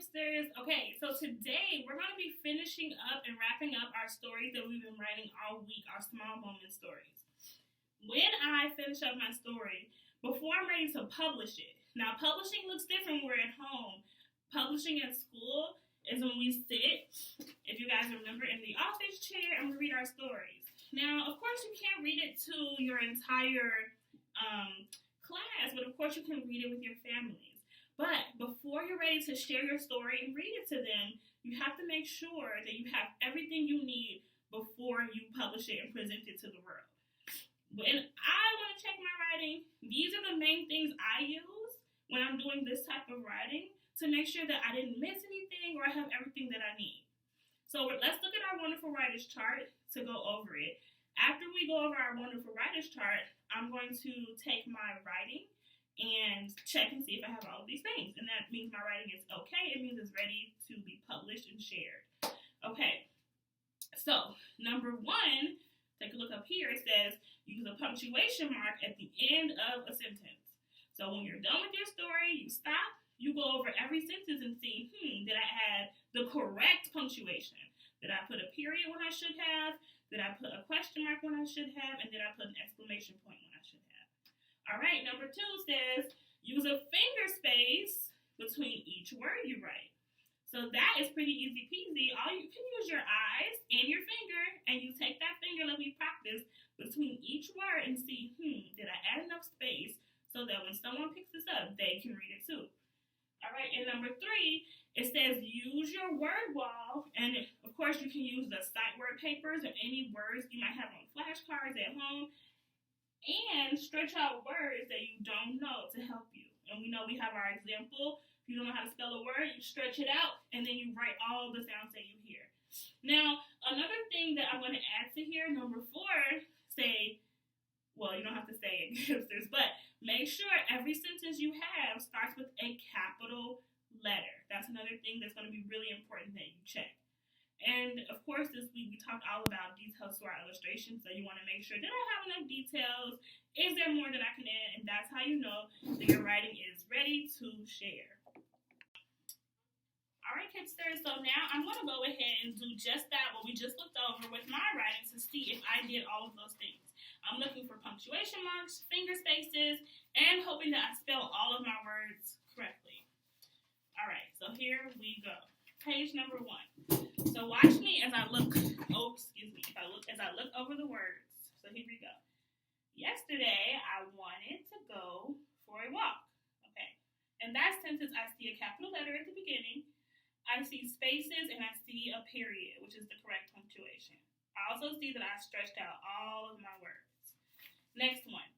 Kipsters. Okay, so today we're going to be finishing up and wrapping up our stories that we've been writing all week, our small moment stories. When I finish up my story, before I'm ready to publish it, now publishing looks different when we're at home. Publishing at school is when we sit, if you guys remember, in the office chair and we read our stories. Now, of course, you can't read it to your entire class, but of course you can read it with your families. But before you're ready to share your story and read it to them, you have to make sure that you have everything you need before you publish it and present it to the world. When I want to check my writing, these are the main things I use when I'm doing this type of writing to make sure that I didn't miss anything or I have everything that I need. So let's look at our Wonderful Writers chart to go over it. After we go over our Wonderful Writers chart, I'm going to take my writing and check and see if I have all of these things. And that means my writing is okay. It means it's ready to be published and shared. Okay, so number one, take a look up here. It says use a punctuation mark at the end of a sentence. So when you're done with your story, you stop, you go over every sentence and see, did I add the correct punctuation? Did I put a period when I should have? Did I put a question mark when I should have? And did I put an exclamation point when I should have? All right, number two says use a finger space between each word you write. So that is pretty easy peasy. All you can use your eyes and your finger, and you take that finger like we practiced between each word and see, did I add enough space so that when someone picks this up, they can read it too. All right, and number three, it says use your word wall, and of course you can use the sight word papers or any words you might have on flashcards at home, and stretch out words that you don't know to help you. And we know we have our example. If you don't know how to spell a word, you stretch it out, and then you write all the sounds that you hear. Now, another thing that I'm going to add to here, number four, you don't have to say it, Kipsters, but make sure every sentence you have starts with a capital letter. That's another thing that's going to be really important that you check. And of course, this week we talked all about details to our illustrations, so you want to make sure, did I have enough details? Is there more that I can add? And that's how you know that your writing is ready to share. All right, Kipsters, so now I'm going to go ahead and do just that, what we just looked over with my writing to see if I did all of those things. I'm looking for punctuation marks, finger spaces, and hoping that I spell all of my words correctly. All right, so here we go. Page number 1. So watch me as I look. As I look over the words. So here we go. Yesterday, I wanted to go for a walk. Okay. In that sentence, I see a capital letter at the beginning. I see spaces and I see a period, which is the correct punctuation. I also see that I stretched out all of my words. Next one.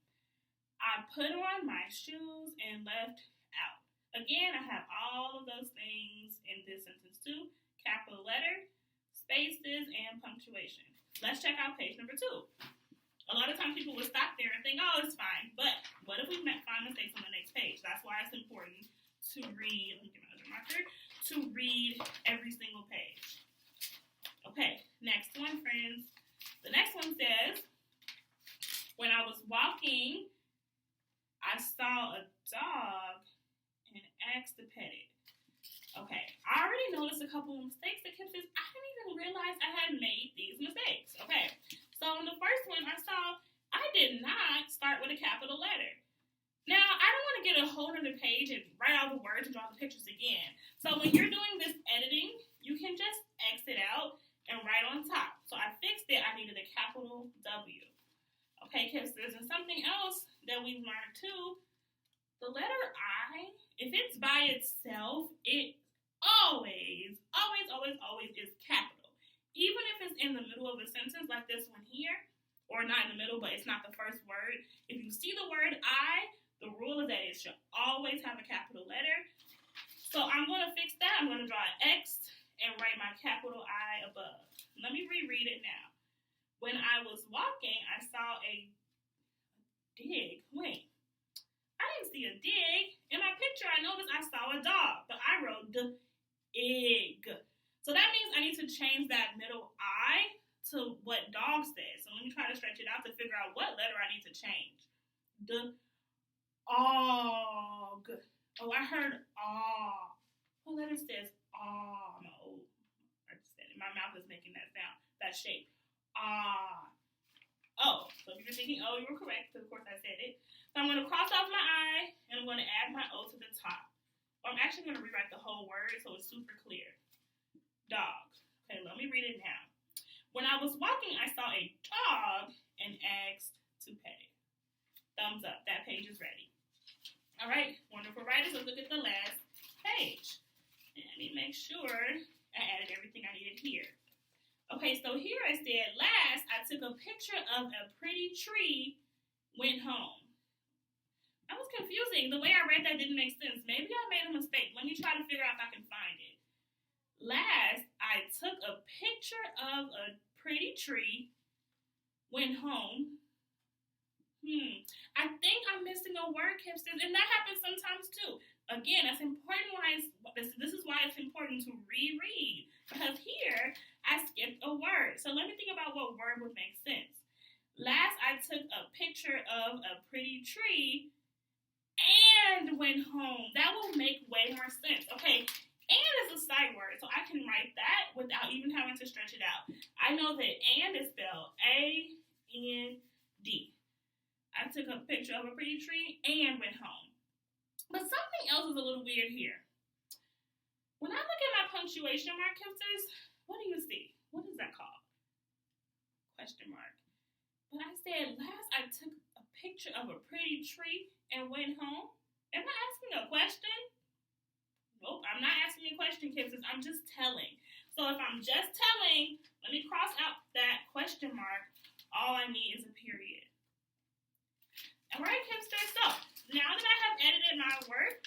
I put on my shoes and left out. Again, I have all of those things in this sentence too. Capital letter, spaces, and punctuation. Let's check out page number 2. A lot of times people will stop there and think, oh, it's fine. But what if we find mistakes on the next page? That's why it's important to read, let me get my other marker, to read every single page. Okay, next one, friends. The next one says, when I was walking, I saw a dog and asked to pet it. Okay, I already noticed a couple of mistakes that Kipsters. I didn't even realize I had made these mistakes. Okay, so in the first one, I did not start with a capital letter. Now, I don't want to get a whole other page and write all the words and draw the pictures again. So when you're doing this editing, you can just exit out and write on top. So I fixed it. I needed a capital W. Okay, Kipsters, and something else that we've learned too, the letter I, if it's by itself, it always is capital. Even if it's in the middle of a sentence like this one here, or not in the middle, but it's not the first word. If you see the word I, the rule is that it should always have a capital letter. So I'm going to fix that. I'm going to draw an X and write my capital I above. Let me reread it now. When I was walking, I saw a dig. Wait. I didn't see a dig. In my picture, I noticed I saw a dog, but I wrote the egg. So that means I need to change that middle I to what dog says. So let me try to stretch it out to figure out what letter I need to change. The og. Oh, I heard ah. What letter one says ah. No, I just said it. My mouth is making that sound, that shape. Ah. Oh, so if you're thinking oh, you were correct, because of course I said it. So I'm going to cross off my I, and I'm going to add my O to the top. Or I'm actually going to rewrite the whole word so it's super clear. Dog. Okay, let me read it now. When I was walking, I saw a dog and asked to pay. Thumbs up. That page is ready. All right, wonderful writers. Let's look at the last page. And let me make sure I added everything I needed here. Okay, so here I said, last, I took a picture of a pretty tree, went home. That was confusing. The way I read that didn't make sense. Maybe I made a mistake. Let me try to figure out if I can find it. Last, I took a picture of a pretty tree, went home. I think I'm missing a word, Kipsters, and that happens sometimes too. Again, that's important. This is why it's important to reread, because here I skipped a word. So let me think about what word would make sense. Last, I took a picture of a pretty tree and went home. That will make way more sense. Okay, and is a sight word, so I can write that without even having to stretch it out. I know that and is spelled A-N-D. I took a picture of a pretty tree and went home. But something else is a little weird here. When I look at my punctuation mark, Kipsters, what do you see? What is that called? Question mark. But I said last I took a picture of a pretty tree and went home. Am I asking a question? Nope, I'm not asking a question, Kipsters. I'm just telling. So if I'm just telling, let me cross out that question mark. All I need is a period. All right, Kipsters. So now that I have edited my work,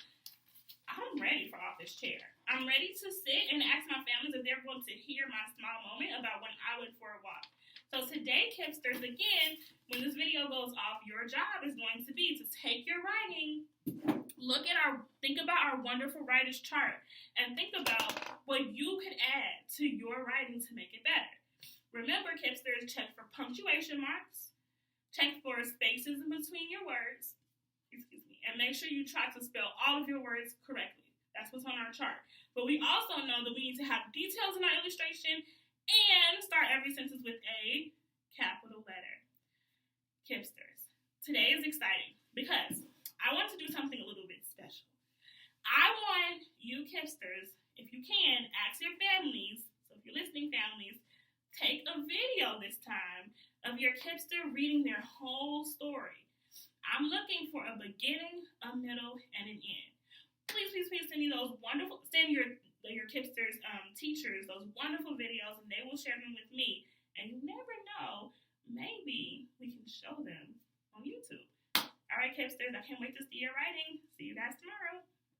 I'm ready for office chair. I'm ready to sit and ask my families if they're going to hear my small moment about when I went for a walk. So today, Kipsters, again, when this video goes off, your job is going to be to take your writing, think about our wonderful writer's chart, and think about what you could add to your writing to make it better. Remember, Kipsters, check for punctuation marks, check for spaces in between your words, and make sure you try to spell all of your words correctly. That's what's on our chart. But we also know that we need to have details in our illustration and start every sentence with a capital letter. Kipsters, today is exciting because I want to do something a little bit special. I want you Kipsters, if you can, ask your families, so if you're listening families, take a video this time of your Kipster reading their whole story. I'm looking for a beginning, a middle, and an end. Please, please, please send me those wonderful, send your Kipsters teachers those wonderful videos, and they will share them with me. And you never know, maybe we can show them on YouTube. All right, Kipsters, I can't wait to see your writing. See you guys tomorrow.